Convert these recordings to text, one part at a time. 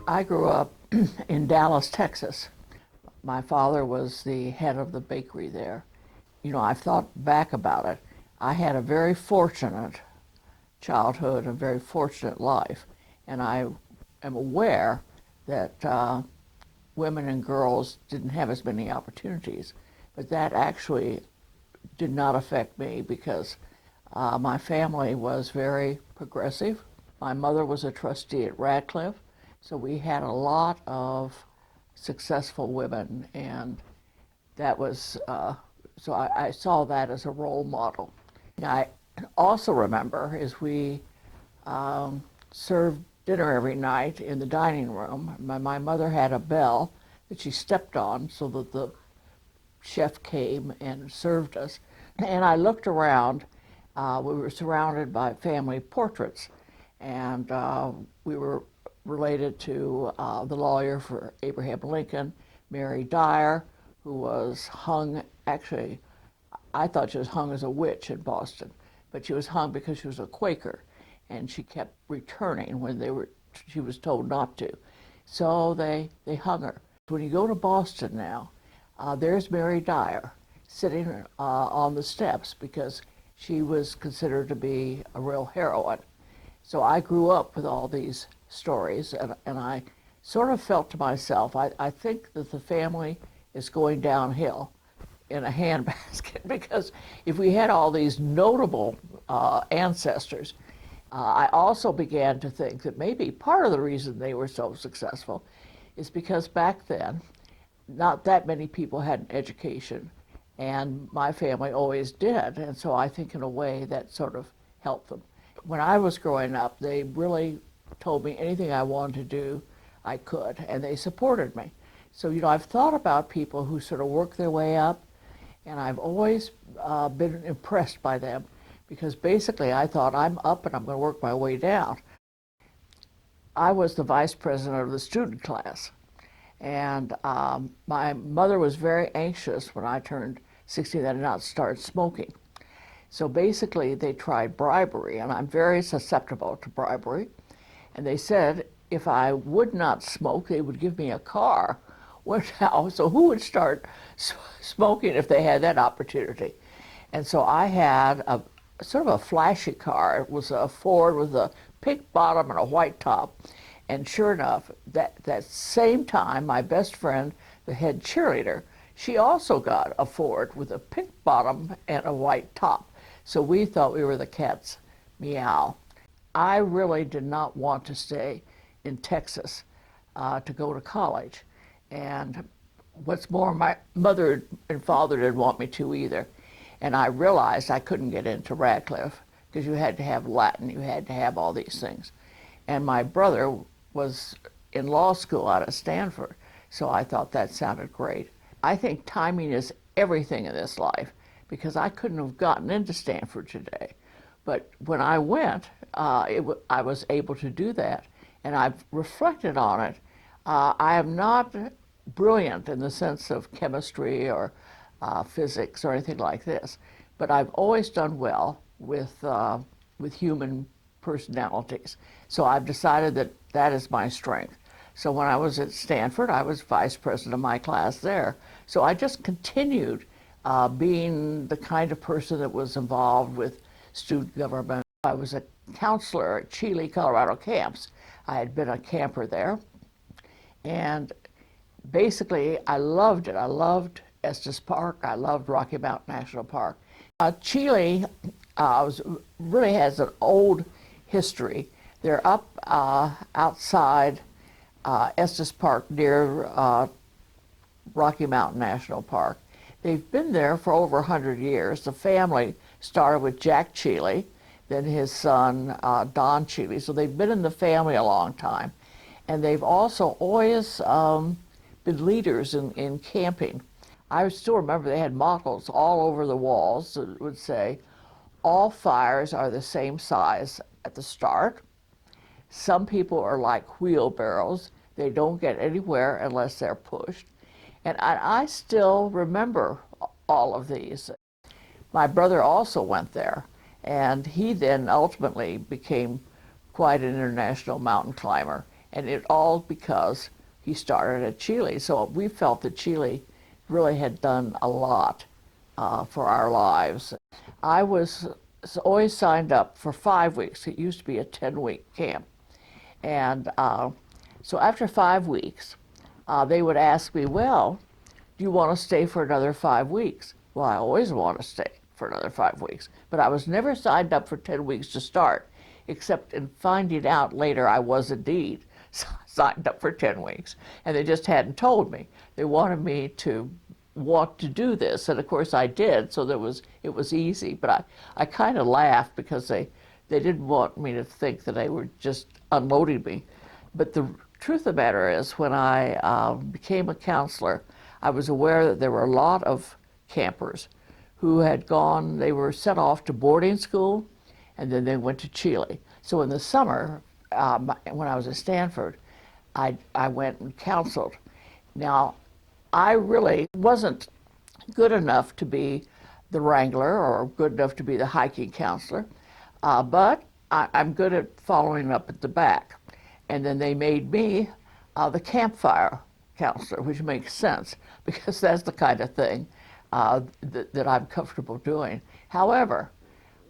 I grew up in Dallas, Texas. My father was the head of the bakery there. You know, I've thought back about it. I had a very fortunate childhood, a very fortunate life, and I am aware that women and girls didn't have as many opportunities, but that actually did not affect me because my family was very progressive. My mother was a trustee at Radcliffe, so we had a lot of successful women, and that was, so I saw that as a role model. I also remember is we served dinner every night in the dining room. My mother had a bell that she stepped on so that the chef came and served us. And I looked around. We were surrounded by family portraits, and we were related to the lawyer for Abraham Lincoln, Mary Dyer, who was hung, actually, I thought she was hung as a witch in Boston, but she was hung because she was a Quaker, and she kept returning when she was told not to. So they hung her. When you go to Boston now, there's Mary Dyer sitting on the steps because she was considered to be a real heroine. So I grew up with all these stories, and I sort of felt to myself, I think that the family is going downhill in a handbasket because if we had all these notable ancestors, I also began to think that maybe part of the reason they were so successful is because back then, not that many people had an education, and my family always did, and so I think in a way that sort of helped them. When I was growing up, they really told me anything I wanted to do, I could, and they supported me. So, you know, I've thought about people who sort of work their way up, and I've always been impressed by them because basically I thought I'm up and I'm going to work my way down. I was the vice president of the student class, and my mother was very anxious when I turned 16 that I not start smoking. So basically they tried bribery, and I'm very susceptible to bribery, and they said if I would not smoke, they would give me a car. Well, now, so who would start smoking if they had that opportunity? And so I had a sort of a flashy car. It was a Ford with a pink bottom and a white top. And sure enough, that same time, my best friend, the head cheerleader, she also got a Ford with a pink bottom and a white top. So we thought we were the cat's meow. I really did not want to stay in Texas to go to college. And what's more, my mother and father didn't want me to either. And I realized I couldn't get into Radcliffe because you had to have Latin, you had to have all these things. And my brother was in law school out of Stanford, so I thought that sounded great. I think timing is everything in this life because I couldn't have gotten into Stanford today. But when I went, I was able to do that, and I've reflected on it. I am not brilliant in the sense of chemistry or physics or anything like this, but I've always done well with human personalities. So I've decided that that is my strength. So when I was at Stanford, I was vice president of my class there. So I just continued being the kind of person that was involved with student government. I was a counselor at Chile, Colorado camps. I had been a camper there. And basically, I loved it. I loved Estes Park. I loved Rocky Mountain National Park. Chile really has an old history. They're up outside Estes Park near Rocky Mountain National Park. They've been there for over 100 years. The family started with Jack Chile, then his son Don Chile. So they've been in the family a long time. And they've also always been leaders in camping. I still remember they had mottos all over the walls that would say, all fires are the same size at the start. Some people are like wheelbarrows. They don't get anywhere unless they're pushed. And I still remember all of these. My brother also went there, and he then ultimately became quite an international mountain climber. And it all because he started at Chile. So we felt that Chile really had done a lot for our lives. I was always signed up for 5 weeks. It used to be a 10-week camp. And so after 5 weeks, they would ask me, well, do you want to stay for another 5 weeks? Well, I always want to stay for another 5 weeks, but I was never signed up for 10 weeks to start, except in finding out later I was indeed signed up for 10 weeks, and they just hadn't told me. They wanted me to want to do this, and of course I did, so it was easy, but I kind of laughed because they didn't want me to think that they were just unloading me. But the truth of the matter is, when I became a counselor, I was aware that there were a lot of campers who had gone, they were sent off to boarding school, and then they went to Chile. So in the summer, when I was at Stanford, I went and counseled. Now, I really wasn't good enough to be the wrangler or good enough to be the hiking counselor, but I'm good at following up at the back. And then they made me the campfire counselor, which makes sense because that's the kind of thing that I'm comfortable doing. However,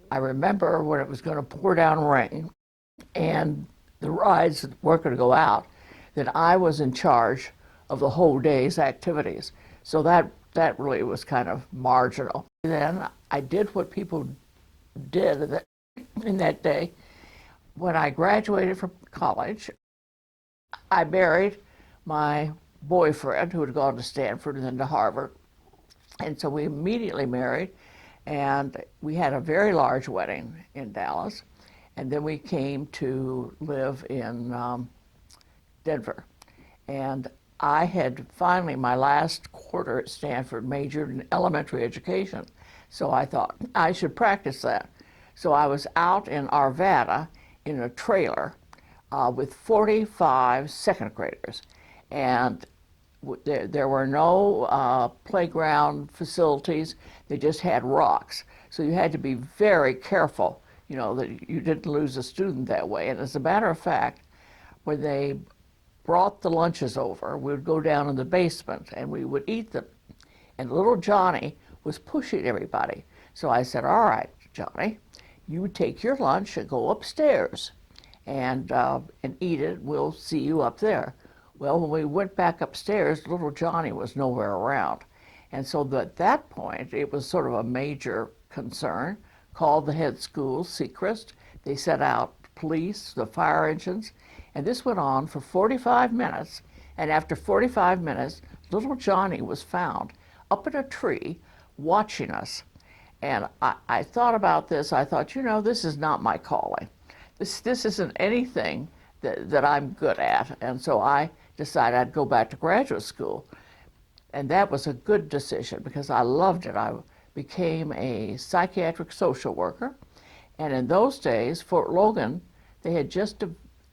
I remember when it was going to pour down rain and the rides weren't going to go out, that I was in charge of the whole day's activities. So that really was kind of marginal. Then I did what people did in that day. When I graduated from college, I married my boyfriend who had gone to Stanford and then to Harvard. And so we immediately married, and we had a very large wedding in Dallas. And then we came to live in Denver. And I had finally, my last quarter at Stanford, majored in elementary education. So I thought I should practice that. So I was out in Arvada in a trailer with 45 second graders. And there were no playground facilities. They just had rocks. So you had to be very careful, that you didn't lose a student that way. And as a matter of fact, when they brought the lunches over, we would go down in the basement and we would eat them. And little Johnny was pushing everybody. So I said, all right, Johnny, you take your lunch and go upstairs and eat it. We'll see you up there. Well, when we went back upstairs, little Johnny was nowhere around. And so at that point, it was sort of a major concern. Called the head school, Sechrist. They sent out police, the fire engines, and this went on for 45 minutes. And after 45 minutes, little Johnny was found up in a tree watching us. And I thought about this. I thought, this is not my calling. This isn't anything that I'm good at. And so I decided I'd go back to graduate school. And that was a good decision because I loved it. I became a psychiatric social worker. And in those days, Fort Logan, they had just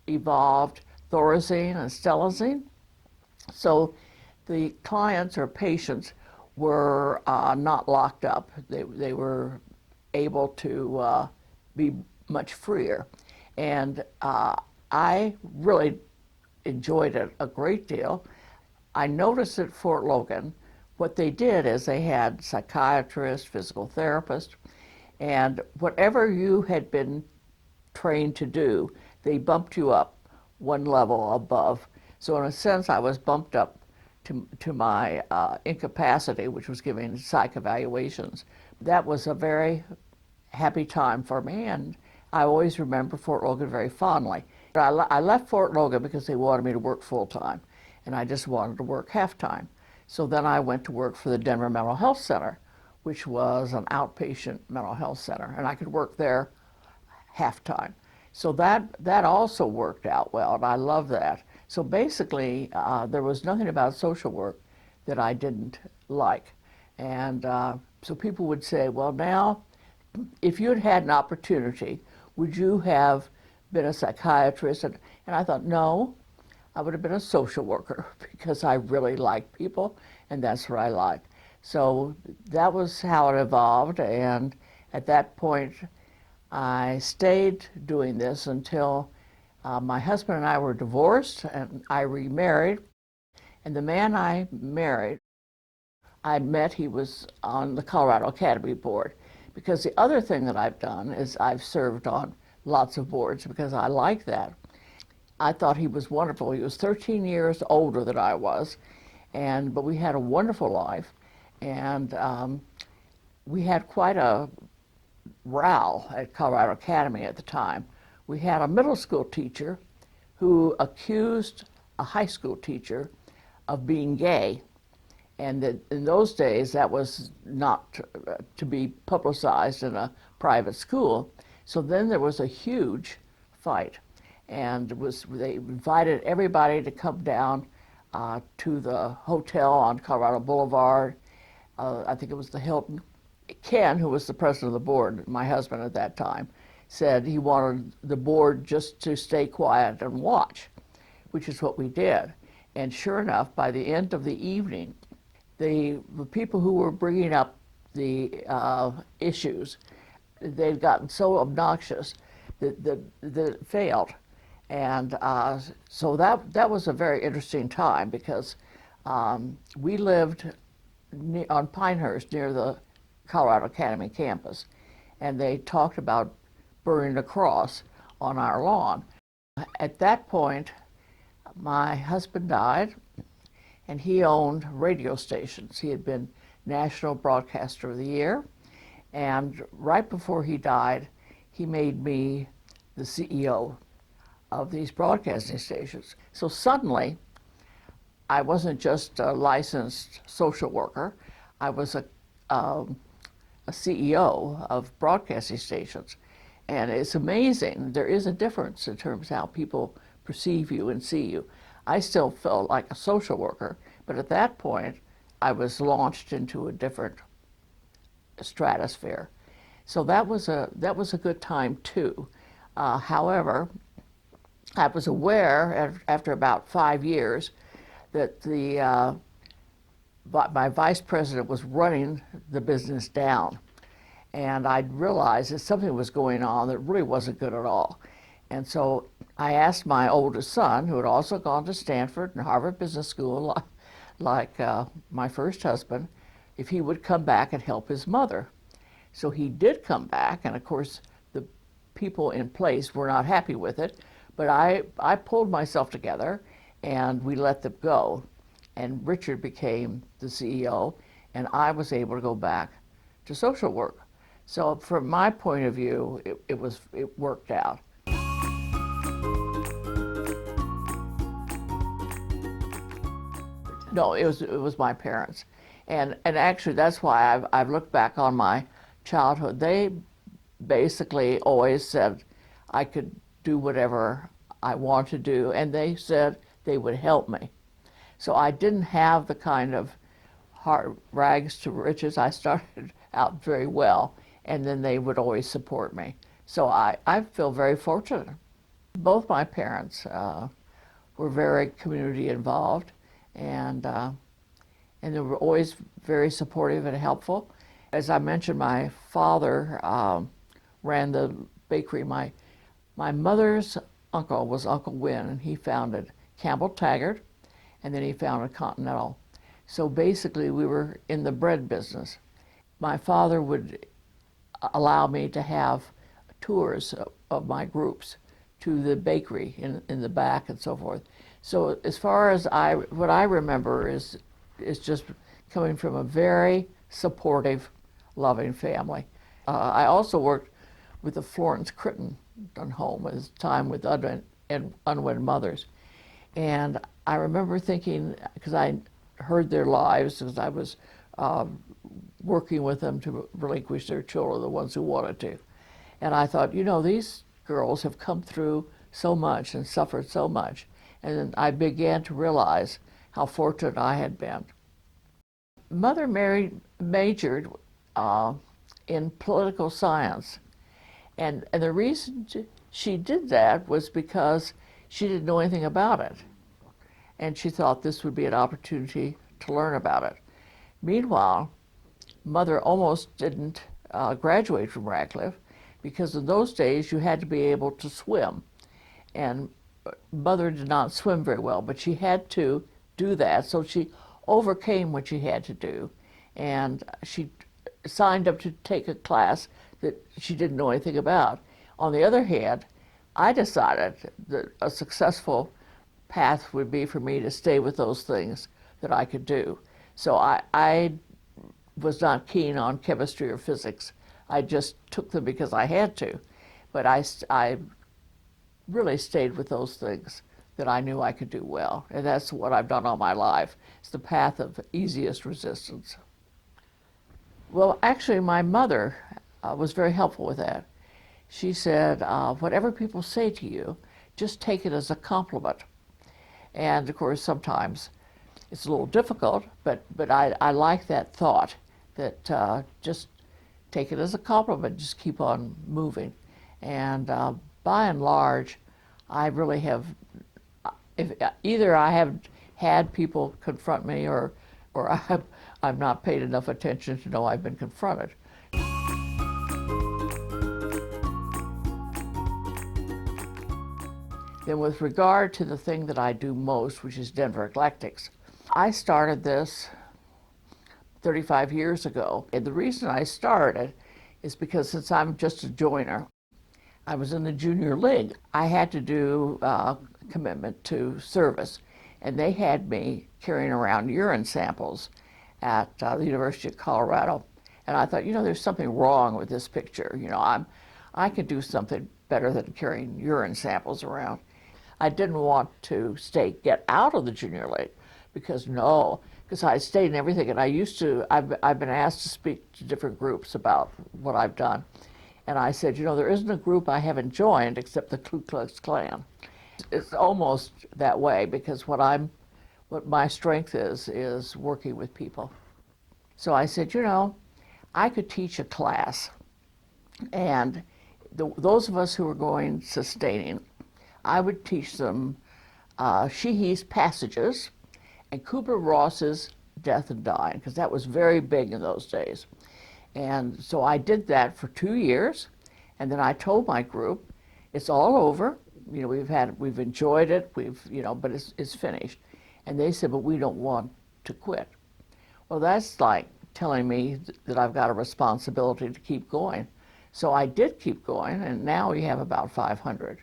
evolved Thorazine and Stelazine. So the clients or patients were not locked up. They were able to be much freer. And I really enjoyed it a great deal. I noticed at Fort Logan, what they did is they had psychiatrists, physical therapists, and whatever you had been trained to do, they bumped you up one level above. So in a sense, I was bumped up to my incapacity, which was giving psych evaluations. That was a very happy time for me, and I always remember Fort Logan very fondly. I left Fort Logan because they wanted me to work full-time, and I just wanted to work half-time. So then I went to work for the Denver Mental Health Center, which was an outpatient mental health center, and I could work there half-time. So that also worked out well, and I love that. So basically, there was nothing about social work that I didn't like. And so people would say, well, now, if you had had an opportunity, would you have been a psychiatrist? And I thought, no, I would have been a social worker because I really like people, and that's what I like. So that was how it evolved, and at that point, I stayed doing this until My husband and I were divorced, and I remarried. And the man I married, I met, he was on the Colorado Academy Board. Because the other thing that I've done is I've served on lots of boards because I like that. I thought he was wonderful. He was 13 years older than I was, but we had a wonderful life, and we had quite a row at Colorado Academy at the time. We had a middle school teacher who accused a high school teacher of being gay, and that in those days that was not to be publicized in a private school. So then there was a huge fight, and they invited everybody to come down to the hotel on Colorado Boulevard. I think it was the Hilton. Ken, who was the president of the board, my husband at that time, said he wanted the board just to stay quiet and watch, which is what we did. And sure enough, by the end of the evening, the people who were bringing up the issues, they'd gotten so obnoxious that it failed. And so that was a very interesting time because we lived on Pinehurst near the Colorado Academy campus, and they talked about burning a cross on our lawn. At that point, my husband died, and he owned radio stations. He had been National Broadcaster of the Year, and right before he died, he made me the CEO of these broadcasting stations. So suddenly, I wasn't just a licensed social worker, I was a CEO of broadcasting stations. And it's amazing, there is a difference in terms of how people perceive you and see you. I still felt like a social worker, but at that point, I was launched into a different stratosphere. So that was a good time too. However, I was aware after about 5 years that my vice president was running the business down. And I'd realized that something was going on that really wasn't good at all. And so I asked my oldest son, who had also gone to Stanford and Harvard Business School, like my first husband, if he would come back and help his mother. So he did come back, and of course the people in place were not happy with it, but I pulled myself together and we let them go. And Richard became the CEO, and I was able to go back to social work. So from my point of view, it worked out. No, it was my parents, and actually that's why I've looked back on my childhood. They basically always said I could do whatever I want to do, and they said they would help me. So I didn't have the kind of hard rags to riches. I started out very well, and then they would always support me. So I feel very fortunate. Both my parents were very community involved, and they were always very supportive and helpful. As I mentioned, my father ran the bakery. My mother's uncle was Uncle Wynn, and he founded Campbell Taggart, and then he founded Continental. So basically, we were in the bread business. My father would allow me to have tours of my groups to the bakery in the back and so forth. So as far as what I remember is just coming from a very supportive, loving family. I also worked with the Florence Critton home at the time with unwed mothers. And I remember thinking, because I heard their lives, because I was working with them to relinquish their children, the ones who wanted to. And I thought, these girls have come through so much and suffered so much. And then I began to realize how fortunate I had been. Mother majored in political science. And the reason she did that was because she didn't know anything about it. And she thought this would be an opportunity to learn about it. Meanwhile, Mother almost didn't graduate from Radcliffe because in those days you had to be able to swim. and mother did not swim very well, but she had to do that, so she overcame what she had to do, and she signed up to take a class that she didn't know anything about. On the other hand, I decided that a successful path would be for me to stay with those things that I could do. So I was not keen on chemistry or physics. I just took them because I had to. But I really stayed with those things that I knew I could do well. And that's what I've done all my life. It's the path of easiest resistance. Well, actually, my mother was very helpful with that. She said, whatever people say to you, just take it as a compliment. And of course, sometimes it's a little difficult, but I like that thought, that just take it as a compliment, just keep on moving. And by and large, I really have, either I have had people confront me or I've not paid enough attention to know I've been confronted. Then with regard to the thing that I do most, which is Denver Eclectics, I started this 35 years ago. And the reason I started is because since I'm just a joiner, I was in the junior league. I had to do a commitment to service, and they had me carrying around urine samples at the University of Colorado. And I thought, there's something wrong with this picture. I could do something better than carrying urine samples around. I didn't want to get out of the junior league because I stayed in everything, and I've been asked to speak to different groups about what I've done. And I said, there isn't a group I haven't joined except the Ku Klux Klan. It's almost that way because what my strength is working with people. So I said, I could teach a class, and those of us who are going sustaining, I would teach them Sheehy's Passages and Kubler-Ross's Death and Dying, because that was very big in those days. And so I did that for 2 years, and then I told my group, it's all over. We've enjoyed it. But it's finished. And they said, but we don't want to quit. Well, that's like telling me that I've got a responsibility to keep going. So I did keep going, and now we have about 500.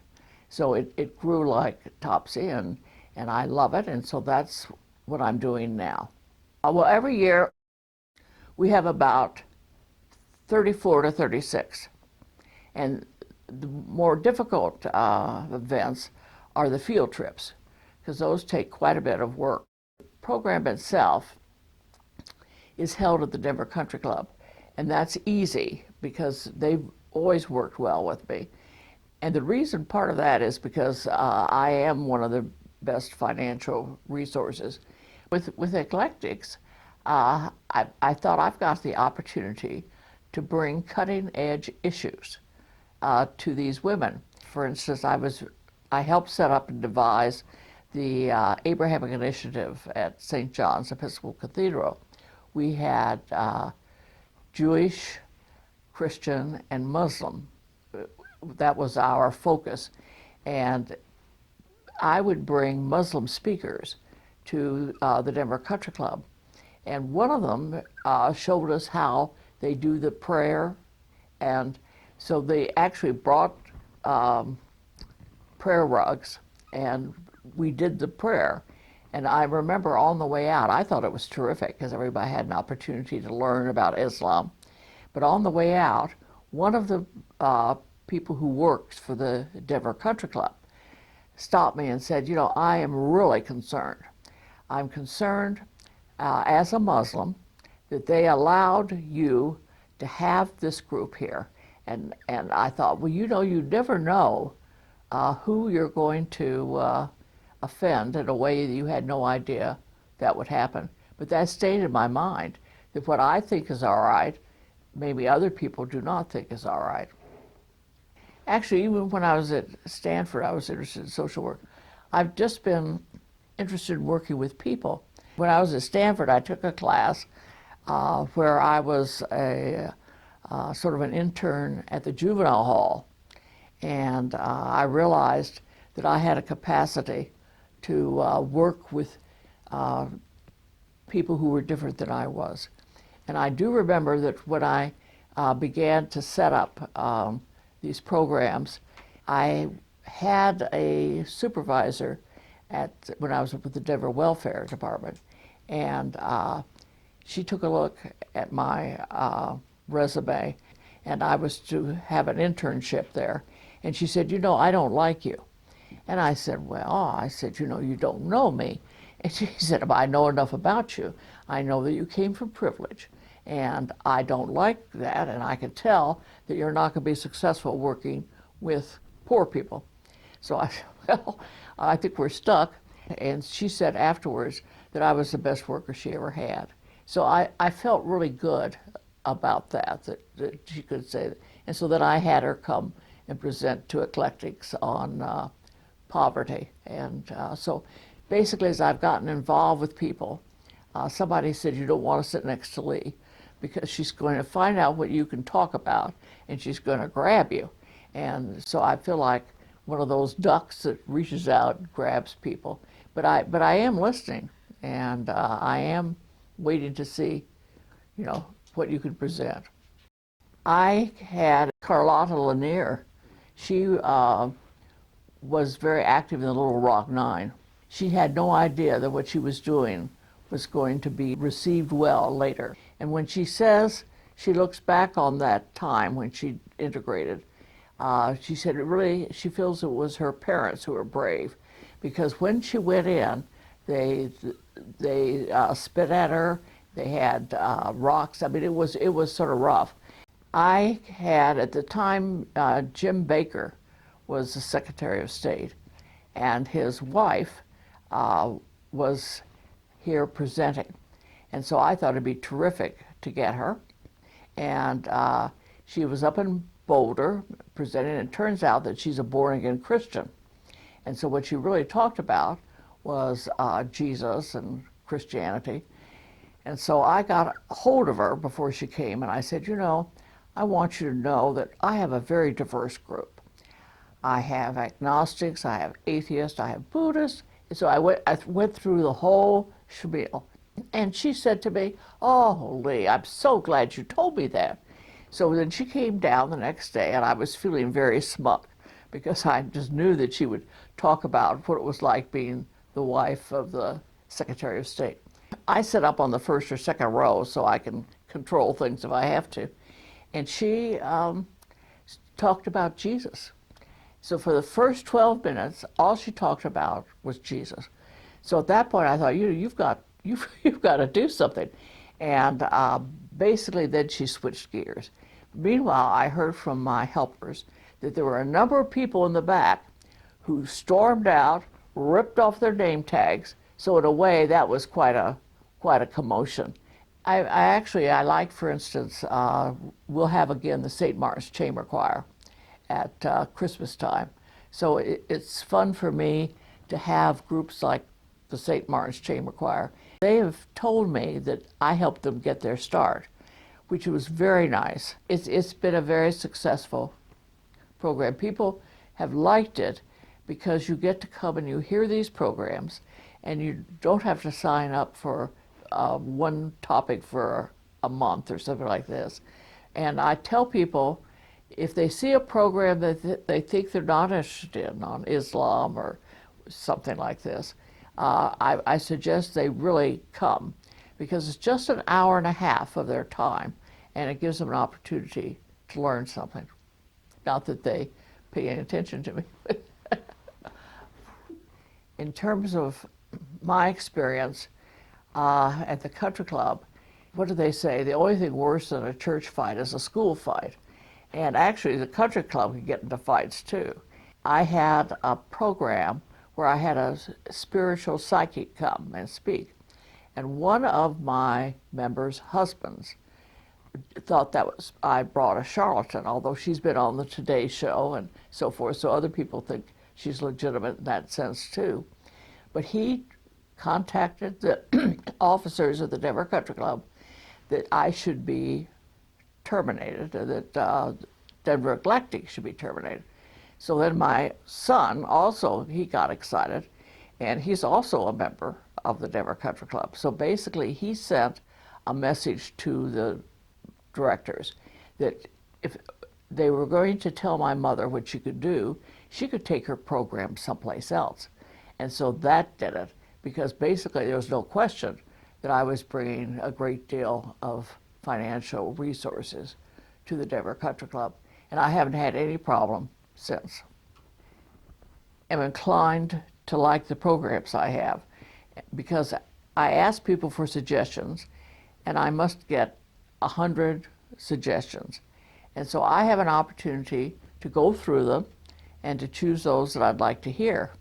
So it grew like Topsy, and I love it, and so that's what I'm doing now. Well, every year we have about 34 to 36. And the more difficult events are the field trips, because those take quite a bit of work. The program itself is held at the Denver Country Club, and that's easy because they've always worked well with me. And the reason part of that is because I am one of the best financial resources. With Eclectics, I thought I've got the opportunity to bring cutting-edge issues to these women. For instance, I helped set up and devise the Abrahamic Initiative at St. John's Episcopal Cathedral. We had Jewish, Christian, and Muslim. That was our focus. And I would bring Muslim speakers to the Denver Country Club. And one of them showed us how they do the prayer. And so they actually brought prayer rugs, and we did the prayer. And I remember on the way out, I thought it was terrific because everybody had an opportunity to learn about Islam. But on the way out, one of the people who works for the Denver Country Club stopped me and said, I am really concerned. I'm concerned as a Muslim that they allowed you to have this group here. And I thought, well, you never know who you're going to offend in a way that you had no idea that would happen. But that stayed in my mind, that what I think is all right, maybe other people do not think is all right. Actually, even when I was at Stanford, I was interested in social work. I've just been interested in working with people. When I was at Stanford, I took a class where I was a sort of an intern at the juvenile hall. And I realized that I had a capacity to work with people who were different than I was. And I do remember that when I began to set up these programs, I had a supervisor when I was with the Denver Welfare Department, and she took a look at my resume, and I was to have an internship there. And she said, I don't like you. And I said, you don't know me. And she said, I know enough about you. I know that you came from privilege, and I don't like that, and I can tell that you're not going to be successful working with poor people. So I said, I think we're stuck. And she said afterwards that I was the best worker she ever had. So I felt really good about that she could say that. And so then I had her come and present to Eclectics on poverty. And so basically, as I've gotten involved with people, somebody said, you don't want to sit next to Lee because she's going to find out what you can talk about, and she's going to grab you. And so I feel like one of those ducks that reaches out and grabs people. But I am listening, and I am waiting to see, what you can present. I had Carlotta Lanier. She was very active in the Little Rock Nine. She had no idea that what she was doing was going to be received well later. And when she says she looks back on that time when she integrated, she said she feels it was her parents who were brave, because when she went in, they spit at her. They had rocks. I mean, it was sort of rough. I had at the time Jim Baker was the Secretary of State, and his wife was here presenting, and so I thought it'd be terrific to get her. And she was up in Boulder presenting, and it turns out that she's a born-again Christian. And so what she really talked about was Jesus and Christianity. And so I got a hold of her before she came, and I said, I want you to know that I have a very diverse group. I have agnostics, I have atheists, I have Buddhists. And so I went through the whole spiel. And she said to me, oh, Lee, I'm so glad you told me that. So then she came down the next day, and I was feeling very smug, because I just knew that she would talk about what it was like being the wife of the Secretary of State. I sit up on the first or second row so I can control things if I have to. And she talked about Jesus. So for the first 12 minutes, all she talked about was Jesus. So at that point, I thought, you've got to do something. And basically, then she switched gears. Meanwhile, I heard from my helpers that there were a number of people in the back who stormed out, ripped off their name tags. So in a way, that was quite a commotion. I like, for instance, we'll have again the St. Martin's Chamber Choir at Christmas time. So it's fun for me to have groups like the St. Martin's Chamber Choir. They have told me that I helped them get their start, which was very nice. It's been a very successful program. People have liked it because you get to come and you hear these programs, and you don't have to sign up for one topic for a month or something like this. And I tell people, if they see a program that they think they're not interested in, on Islam or something like this, I suggest they really come, because it's just an hour and a half of their time, and it gives them an opportunity to learn something. Not that they pay any attention to me. In terms of my experience at the country club, what do they say? The only thing worse than a church fight is a school fight. And actually, the country club can get into fights too. I had a program where I had a spiritual psychic come and speak. And one of my members' husbands thought I brought a charlatan, although she's been on the Today Show and so forth, so other people think she's legitimate in that sense too. But he contacted the officers of the Denver Country Club that I should be terminated, that Denver Eclectics should be terminated. So then my son also, he got excited, and he's also a member of the Denver Country Club. So basically he sent a message to the directors that if they were going to tell my mother what she could do, she could take her program someplace else. And so that did it, because basically there was no question that I was bringing a great deal of financial resources to the Denver Country Club, and I haven't had any problem since. I'm inclined to like the programs I have because I ask people for suggestions, and I must get 100 suggestions. And so I have an opportunity to go through them and to choose those that I'd like to hear.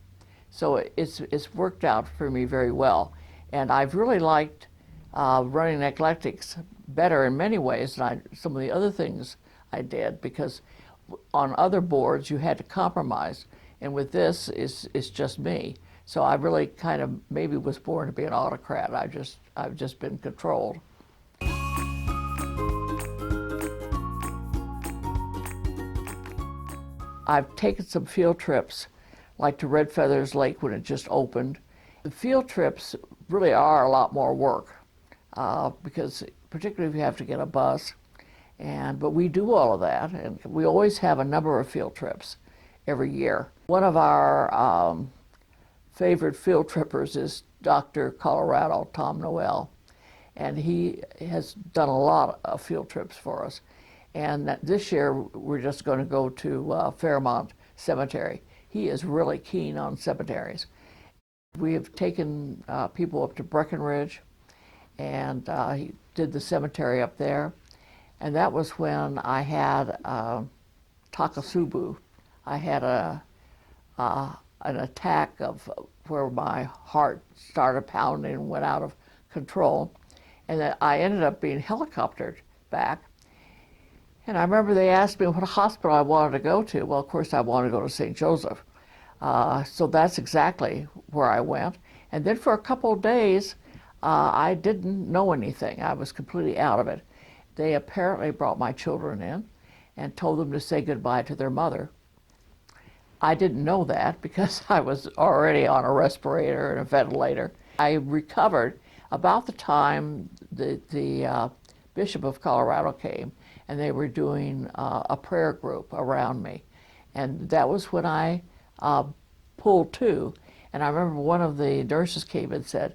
So it's worked out for me very well. And I've really liked running Eclectics better in many ways than some of the other things I did, because on other boards you had to compromise, and with this it's just me. So I really kind of maybe was born to be an autocrat. I've just been controlled. I've taken some field trips, like to Red Feathers Lake when it just opened. The field trips really are a lot more work, because particularly if you have to get a bus, but we do all of that, and we always have a number of field trips every year. One of our favorite field trippers is Dr. Colorado, Tom Noel, and he has done a lot of field trips for us. And this year we're just going to go to Fairmont Cemetery. He is really keen on cemeteries. We have taken people up to Breckenridge, and he did the cemetery up there. And that was when I had Takasubu. I had an attack of where my heart started pounding and went out of control. And then I ended up being helicoptered back. And I remember they asked me what hospital I wanted to go to. Well, of course, I wanted to go to St. Joseph. So that's exactly where I went. And then for a couple of days, I didn't know anything. I was completely out of it. They apparently brought my children in and told them to say goodbye to their mother. I didn't know that because I was already on a respirator and a ventilator. I recovered about the time the Bishop of Colorado came, and they were doing a prayer group around me. And that was when I pulled to. And I remember one of the nurses came and said,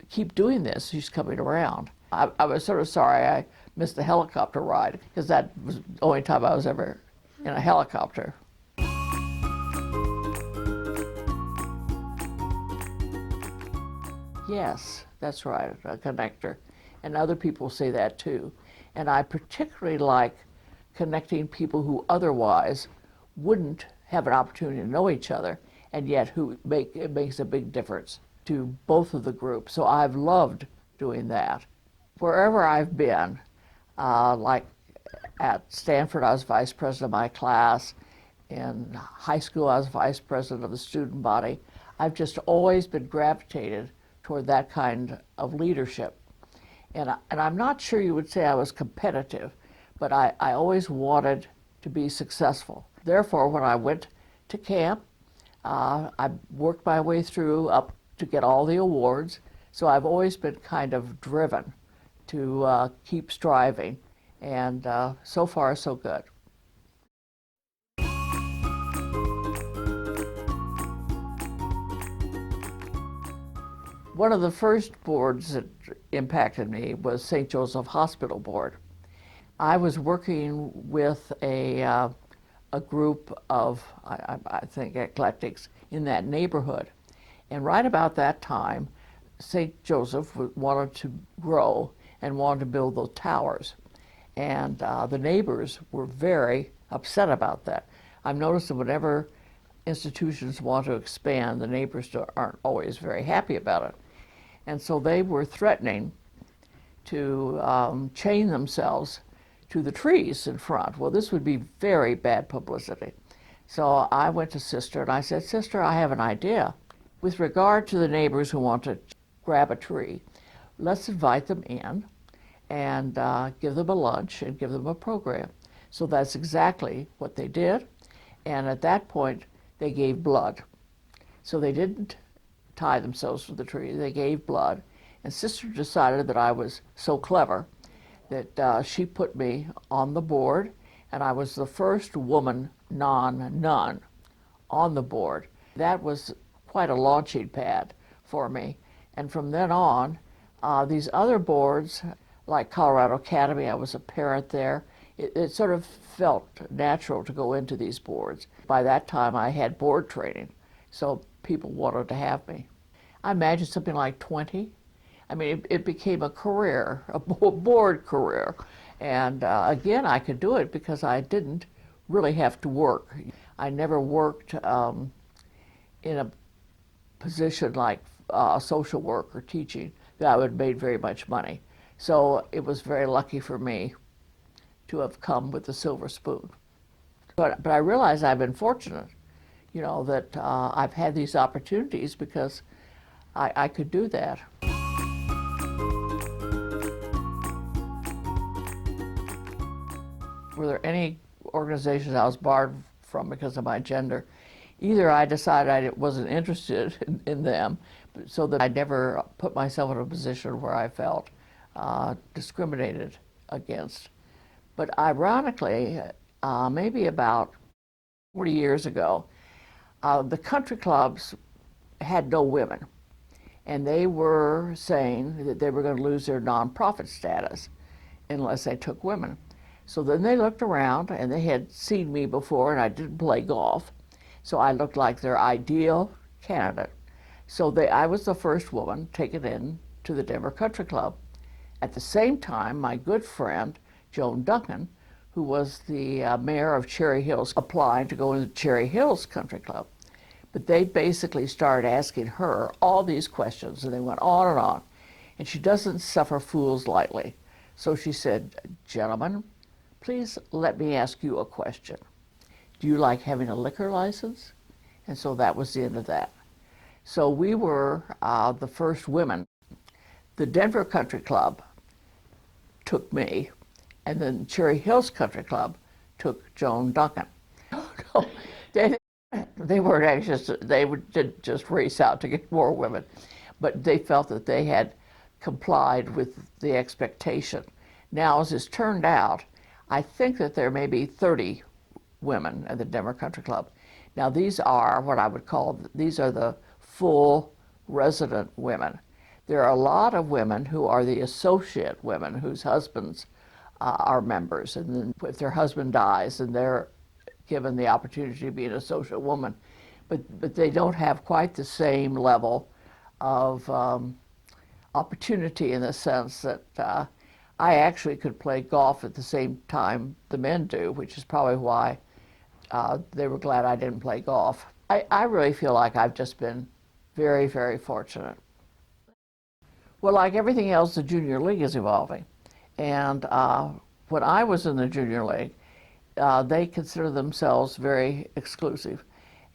"Keep doing this, she's coming around." I was sort of sorry I missed the helicopter ride, because that was the only time I was ever in a helicopter. Yes, that's right, a connector. And other people say that too. And I particularly like connecting people who otherwise wouldn't have an opportunity to know each other, and yet it makes a big difference to both of the groups. So I've loved doing that. Wherever I've been, like at Stanford, I was vice president of my class. In high school, I was vice president of the student body. I've just always been gravitated toward that kind of leadership. And I'm not sure you would say I was competitive, but I always wanted to be successful. Therefore, when I went to camp, I worked my way through up to get all the awards. So I've always been kind of driven to keep striving, and so far so good. One of the first boards that impacted me was St. Joseph Hospital Board. I was working with a group of, I think, eclectics in that neighborhood. And right about that time, St. Joseph wanted to grow and wanted to build those towers. And the neighbors were very upset about that. I've noticed that whenever institutions want to expand, the neighbors aren't always very happy about it. And so they were threatening to chain themselves to the trees in front. Well, this would be very bad publicity. So I went to Sister and I said, "Sister, I have an idea. With regard to the neighbors who want to grab a tree, let's invite them in and give them a lunch and give them a program." So that's exactly what they did. And at that point, they gave blood. So they didn't tie themselves to the tree, they gave blood. And Sister decided that I was so clever that she put me on the board, and I was the first woman non-nun on the board. That was quite a launching pad for me. And from then on, these other boards, like Colorado Academy, I was a parent there. It sort of felt natural to go into these boards. By that time, I had board training, so people wanted to have me. I imagine something like 20. I mean, it became a career, a board career. And again, I could do it because I didn't really have to work. I never worked in a position like social work or teaching that I would have made very much money. So it was very lucky for me to have come with the silver spoon. But I realize I've been fortunate, you know, that I've had these opportunities because I could do that. Were there any organizations I was barred from because of my gender? Either I decided I wasn't interested in them, so that I never put myself in a position where I felt discriminated against. But ironically, maybe about 40 years ago, the country clubs had no women, and they were saying that they were going to lose their nonprofit status unless they took women. So then they looked around, and they had seen me before, and I didn't play golf, so I looked like their ideal candidate. So I was the first woman taken in to the Denver Country Club. At the same time, my good friend, Joan Duncan, who was the mayor of Cherry Hills, applied to go into Cherry Hills Country Club. But they basically started asking her all these questions, and they went on and on. And she doesn't suffer fools lightly. So she said, "Gentlemen, please let me ask you a question. Do you like having a liquor license?" And so that was the end of that. So we were the first women. The Denver Country Club took me, and then Cherry Hills Country Club took Joan Duncan. They weren't anxious, didn't just race out to get more women, but they felt that they had complied with the expectation. Now, as it's turned out, I think that there may be 30 women at the Denver Country Club. Now, these are what I would call, these are the full resident women. There are a lot of women who are the associate women whose husbands are members, and then if their husband dies, then they're given the opportunity to be an associate woman. But they don't have quite the same level of opportunity, in the sense that I actually could play golf at the same time the men do, which is probably why they were glad I didn't play golf. I really feel like I've just been very, very fortunate. Well, like everything else, the junior league is evolving. And when I was in the junior league, they consider themselves very exclusive.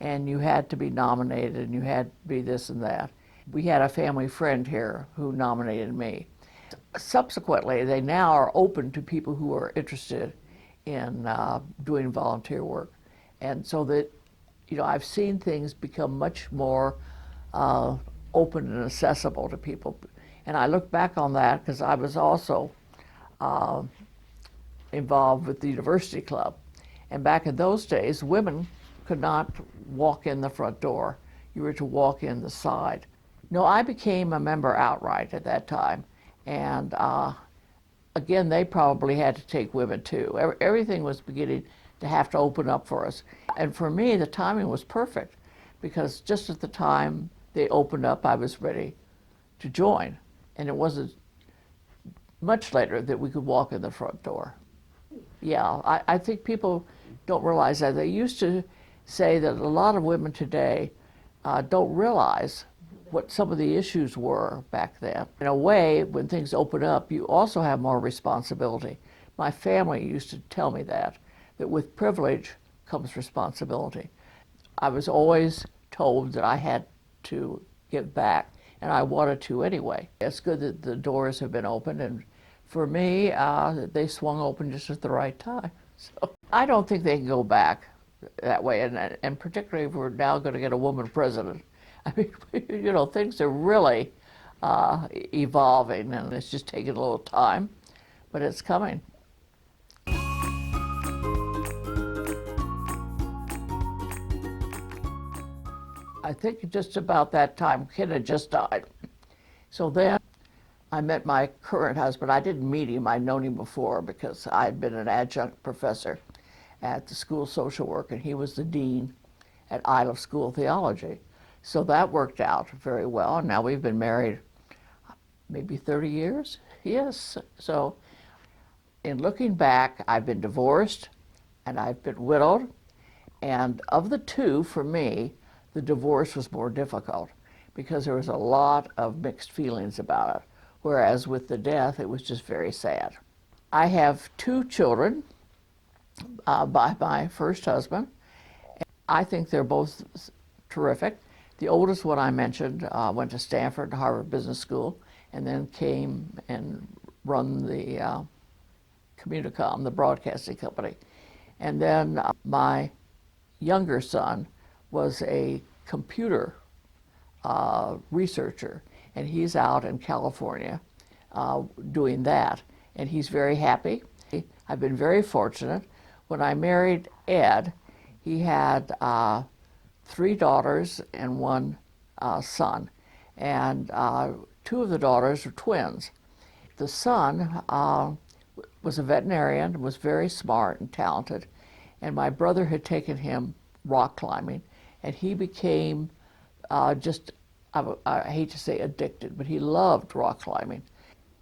And you had to be nominated, and you had to be this and that. We had a family friend here who nominated me. Subsequently, they now are open to people who are interested in doing volunteer work. And so that, you know, I've seen things become much more open and accessible to people. And I look back on that because I was also involved with the University Club. And back in those days, women could not walk in the front door. You were to walk in the side. No, I became a member outright at that time. And again, they probably had to take women too. Everything was beginning to have to open up for us. And for me, the timing was perfect, because just at the time they opened up, I was ready to join. And it wasn't much later that we could walk in the front door. Yeah, I think people don't realize that. They used to say that a lot of women today don't realize what some of the issues were back then. In a way, when things open up, you also have more responsibility. My family used to tell me that with privilege comes responsibility. I was always told that I had to give back, and I wanted to anyway. It's good that the doors have been opened, and for me, they swung open just at the right time. So I don't think they can go back. that way, and particularly if we're now going to get a woman president. I mean, things are really evolving, and it's just taking a little time, but it's coming. I think just about that time, Ken had just died. So then I met my current husband. I didn't meet him. I'd known him before because I'd been an adjunct professor at the School of Social Work, and he was the dean at Isle School of Theology. So that worked out very well. Now we've been married maybe 30 years. Yes. So in looking back, I've been divorced and I've been widowed. And of the two, for me, the divorce was more difficult because there was a lot of mixed feelings about it. Whereas with the death, it was just very sad. I have 2 children by my first husband. I think they're both terrific. The oldest one I mentioned went to Stanford and Harvard Business School, and then came and run the Communicom, the broadcasting company. And then my younger son was a computer researcher, and he's out in California doing that, and he's very happy. I've been very fortunate. When I married Ed, he had 3 daughters and 1 son, and 2 of the daughters are twins. The son was a veterinarian, was very smart and talented, and my brother had taken him rock climbing, and he became I hate to say addicted, but he loved rock climbing.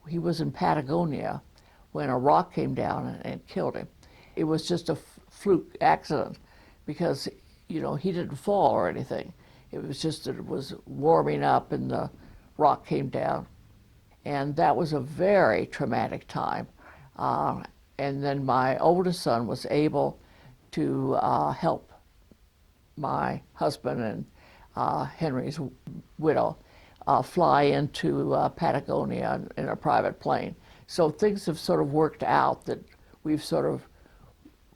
He was in Patagonia when a rock came down and killed him. It was just a fluke accident because, he didn't fall or anything. It was just that it was warming up and the rock came down. And that was a very traumatic time. And then my oldest son was able to help my husband and Henry's widow fly into Patagonia in a private plane. So things have sort of worked out that we've sort of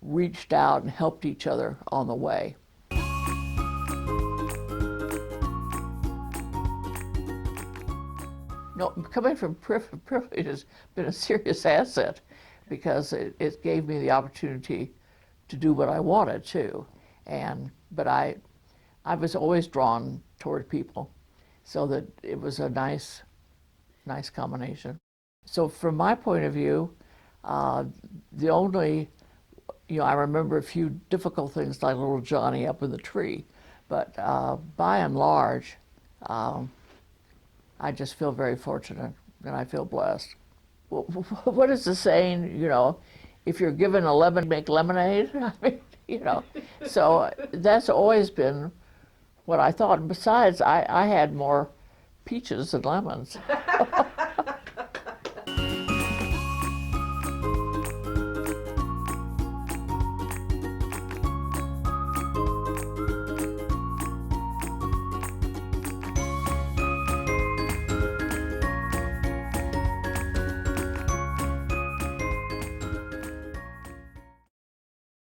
reached out and helped each other on the way. No, coming from privilege has been a serious asset because it gave me the opportunity to do what I wanted to. But I was always drawn toward people, so that it was a nice combination. So from my point of view, the only, I remember a few difficult things like little Johnny up in the tree, but by and large, I just feel very fortunate and I feel blessed. What is the saying, if you're given a lemon, make lemonade? I mean, so that's always been what I thought. And besides, I had more peaches than lemons.